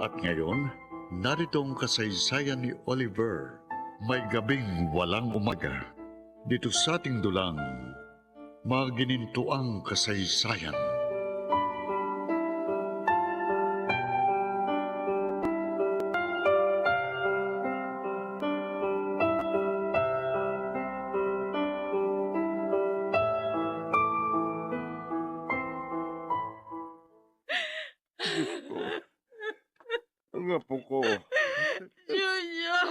At ngayon, narito ang kasaysayan ni Oliver. May gabing walang umaga. Dito sa ating dulang, maginintuang kasaysayan. Diyos ko. Ang apo ko. Junior!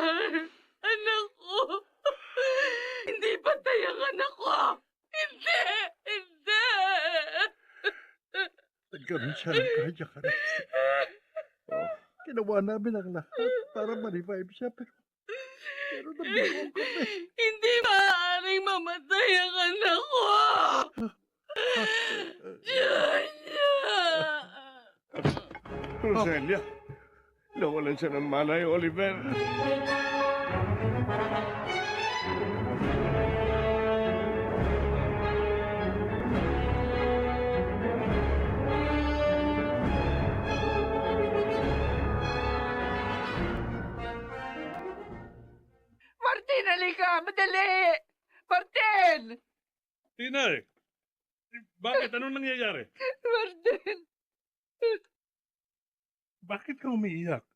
Anak ko! Hindi patay ang anak ko! Hindi! Hindi! Nagkaroon siya ng cardiac arrest. Ginawa namin ang lahat para ma-revive siya, pero nabigo kami. Hindi maaaring mamatay ang anak ko! Junior! Roselia, nawalan siya ng malay, Oliver. Martin, halika! Madali! Martin! Tinay! Bakit? Anong nangyayari? Martin! Bakit ka umiiyak?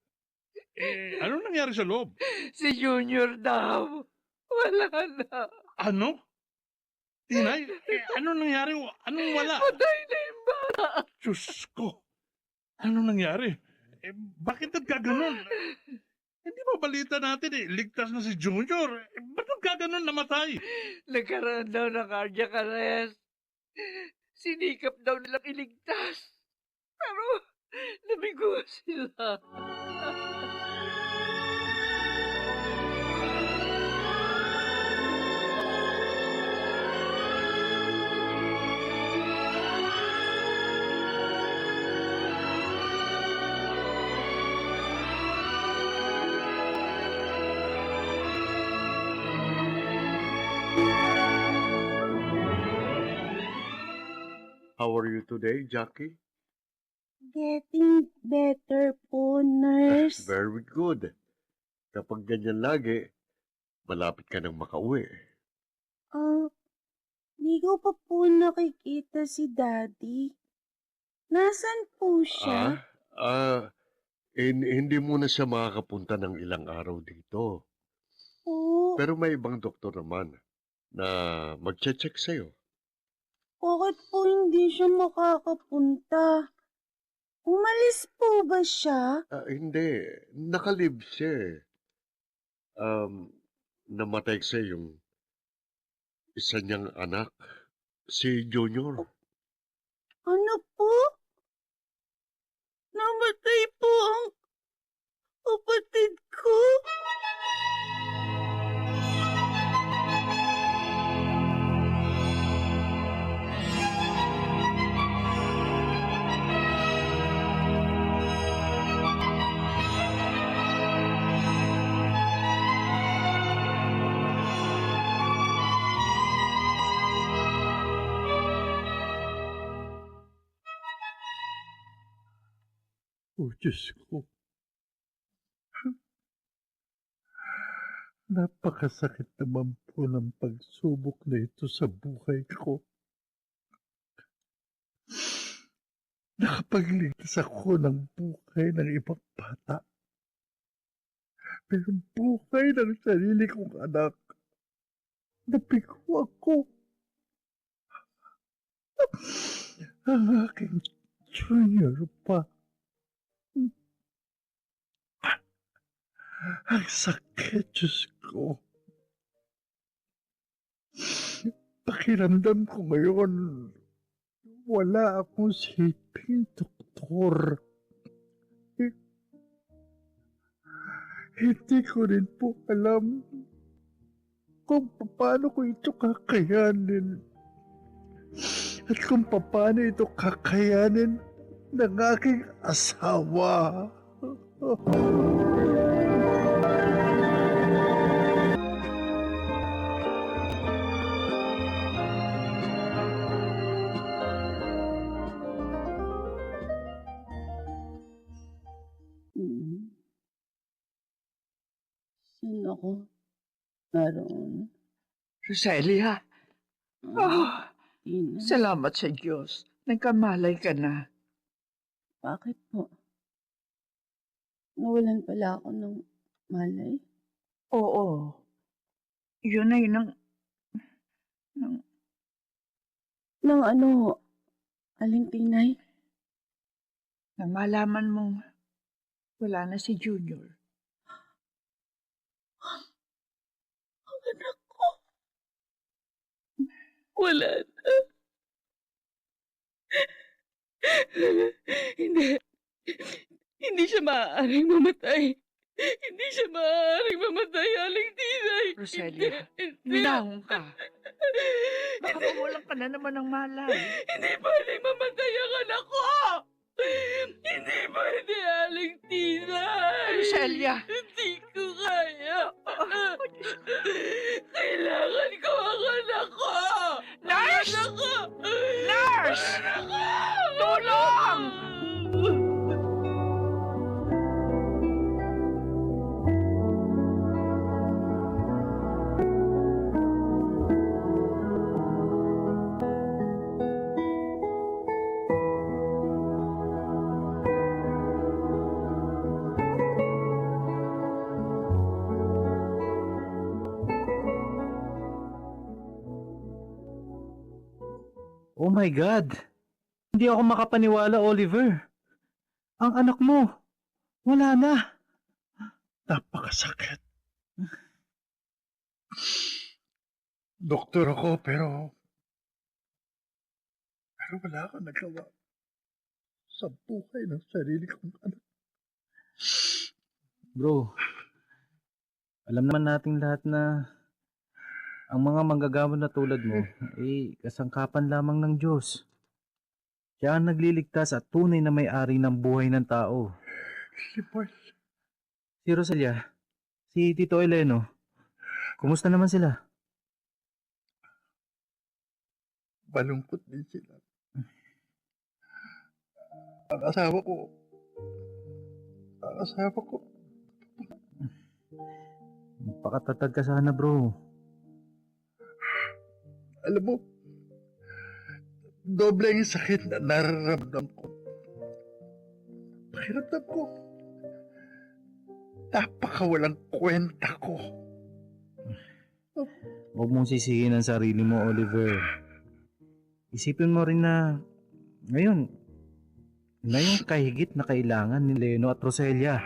Anong nangyari sa loob? Si Junior daw. Wala na. Ano? Tinay, anong nangyari? Anong wala? Patay na yung bata. Diyos ko! Anong nangyari? Bakit nagkaganon? Hindi ba balita natin ligtas na si Junior? Ba't nagkaganon namatay? Nagkaroon daw ng cardiac arrest. Sinikap daw nilang iligtas. Pero, nabigo sila. How are you today, Jackie? Getting better po, nurse. Very good. Kapag ganyan lagi, malapit ka nang makauwi. Di ko pa po nakikita si Daddy. Nasaan po siya? Hindi muna siya makakapunta ng ilang araw dito. Po, Pero may ibang doktor naman na magche-check sa'yo. bakit po hindi siya makakapunta? Umalis po ba siya? Hindi. Nakalib siya eh. Namatay kasi yung isa niyang anak, si Junior. Ano po? Namatay po ang kapatid ko? Oh, Diyos ko. Napakasakit naman po ng pagsubok na ito sa buhay ko. Nakapagligtas ako ng buhay ng ibang bata. Pero buhay ng sarili kong anak, nabigo ako. Ang aking Junior pa. Ang sakit, Diyos ko. Pakiramdam ko ngayon, wala akong silbing doktor. Hindi ko rin po alam kung paano ko ito kakayanin. At kung paano ito kakayanin ng aking asawa. Yun ako. Naroon. Roselia, Tina. salamat sa Diyos. Nagkamalay ka na. Bakit po? Nawalan pala ako ng malay. Oo. Yun ay Nang ano, Aling Tinay? nang malaman mong wala na si Junior. Ang anak ko. Wala na. Hindi. Hindi siya maaaring mamatay. Hindi siya maaaring mamatay, Aling Tinay. Roselia, Hindi. minahon ka. Baka mawalan ka na naman ng malay. Hindi pwedeng mamatay ang anak ko! Hindi pwede, Aling Tinay! Roselia! Hindi ko kaya! Kailangan ko ang anak ko! Nurse! Anak ko! Nurse! Anak ko! Tulong! Oh my God! Hindi ako makapaniwala, Oliver. Ang anak mo, wala na. Napakasakit. Doktor ako, pero wala akong nagawa sa buhay ng sarili kong anak. Bro, alam naman nating lahat na ang mga manggagamot na tulad mo ay kasangkapan lamang ng Diyos. Siya ang nagliligtas at tunay na may-ari ng buhay ng tao. Si Paul, Si Roselia, si Tito Eleno, kumusta naman sila? malungkot din sila. Ang asawa ko, Pakatatag ka sana, bro. alam mo, doble yung sakit na nararamdam ko. Pakiramdam ko, napakawalang kwenta ko. Huwag mong sisihin ang sarili mo, Oliver. Isipin mo rin na ngayon na yung kahigit na kailangan ni Leno at Roselia.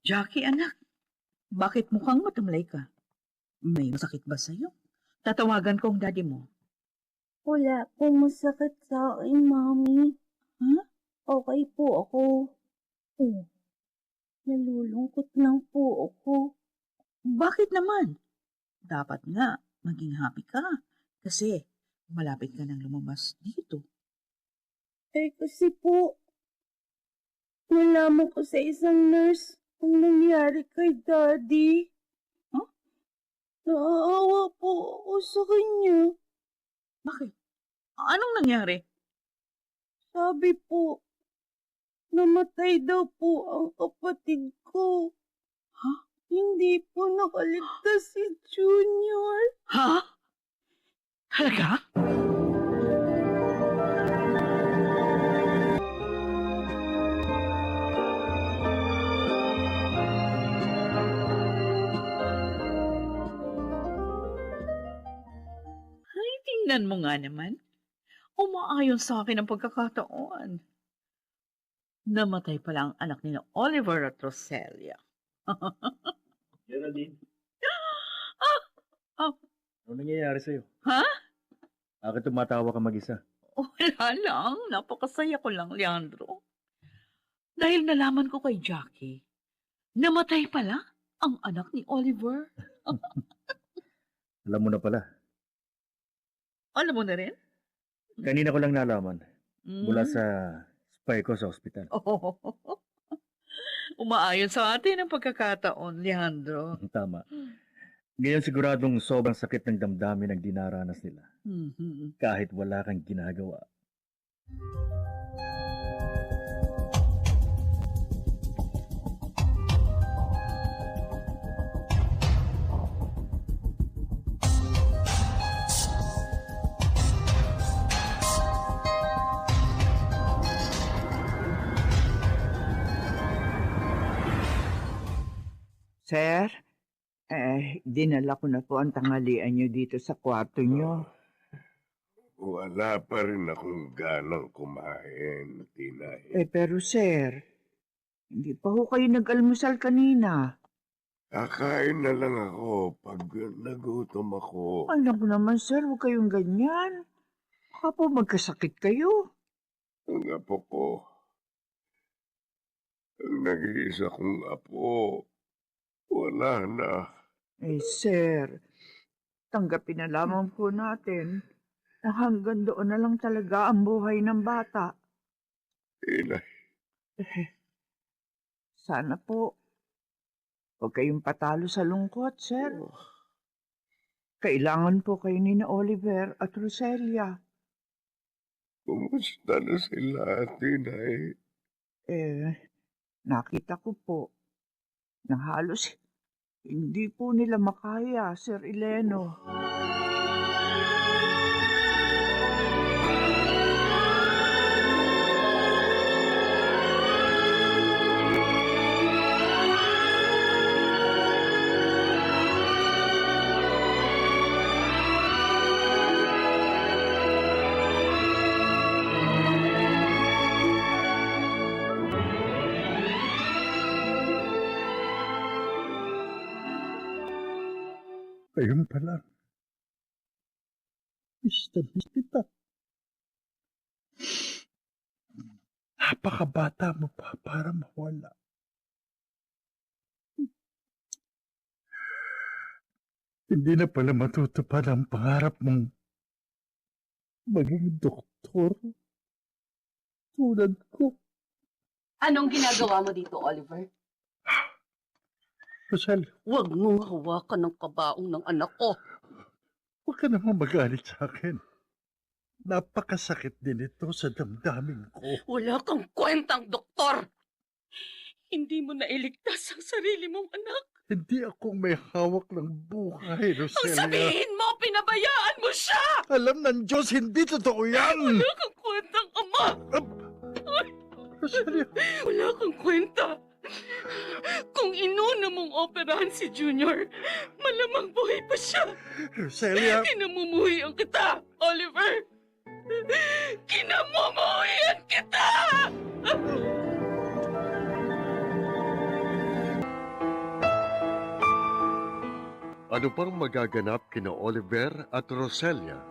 Jackie, anak, bakit mukhang matamlay ka? May masakit ba sa'yo? Tatawagan ko ang daddy mo. Wala pong masakit sa akin, Mami. Ha? Okay po ako. Oh, Nalulungkot lang po ako. bakit naman? Dapat nga, maging happy ka. Kasi, malapit ka nang lumabas dito. Kasi po, nalaman ko sa isang nurse ang nangyari kay Daddy. Huh? Naawa po ako sa kanya. Bakit? Anong nangyari? Sabi po, namatay daw po ang kapatid ko. Ha? Hindi po nakaligtas si Junior. Ha? Talaga? Ay, tingnan mo nga naman. Umaayon sa akin ang pagkakataon. Namatay pala ang anak ni Oliver at Roselia. Geraldine, Oh, ano nangyayari sa'yo? ha? Bakit tumatawa ka mag-isa? Wala lang. Napakasaya ko lang, Leandro. Dahil nalaman ko kay Jackie, namatay pala ang anak ni Oliver. Alam mo na pala. Alam mo na rin? Kanina ko lang nalaman. Mula Mm. sa spy ko sa ospital. Oh. Umaayon sa atin ang pagkakataon, Leandro. Tama. Ngayon siguradong sobrang sakit ng damdamin ang dinaranas nila. Mhm. Kahit wala kang ginagawa. Sir, dinala ko na po ang tanghalian nyo dito sa kwarto nyo. Wala pa rin akong ganang kumain, Tinay. Pero sir, hindi pa ho kayo nag-almusal kanina. Kakain na lang ako pag nagutom ako. Alam ko naman sir, huwag kayong ganyan. Baka po magkasakit kayo. Ang apo ko, ang nag-iisa kong apo, wala na. Sir, tanggapin na lamang po natin na hanggang doon na lang talaga ang buhay ng bata. Tinay, Sana po, huwag kayong patalo sa lungkot, sir. Kailangan po kayo ni na Oliver at Roselia. kumusta na sila, Tinay? Nakita ko po na halos hindi po nila makaya, Sir Ileno. Ayun pa lang. Miss kita. Napakabata mo pa para mawala. Hindi na pala matutupad ang pangarap mong maging doktor. Tulad ko. Anong ginagawa mo dito, Oliver? Rosel, Huwag mong hawakan ng kabaong ng anak ko. huwag ka namang magalit sa akin. Napakasakit din ito sa damdamin ko. Wala kang kwentang doktor. Hindi mo nailigtas ang sarili mong anak. Hindi ako may hawak ng buhay, Ang Roselia. sabihin mo, pinabayaan mo siya! Alam ng Diyos, hindi totoo yan! Wala kang kwentang ama! Roselia, Wala kang kwenta. Kung inuna mong operahan si Junior, malamang buhay pa siya. Roselia, Kinamumuhian kita, Oliver! Kinamumuhian kita! Ano pang magaganap kina Oliver at Roselia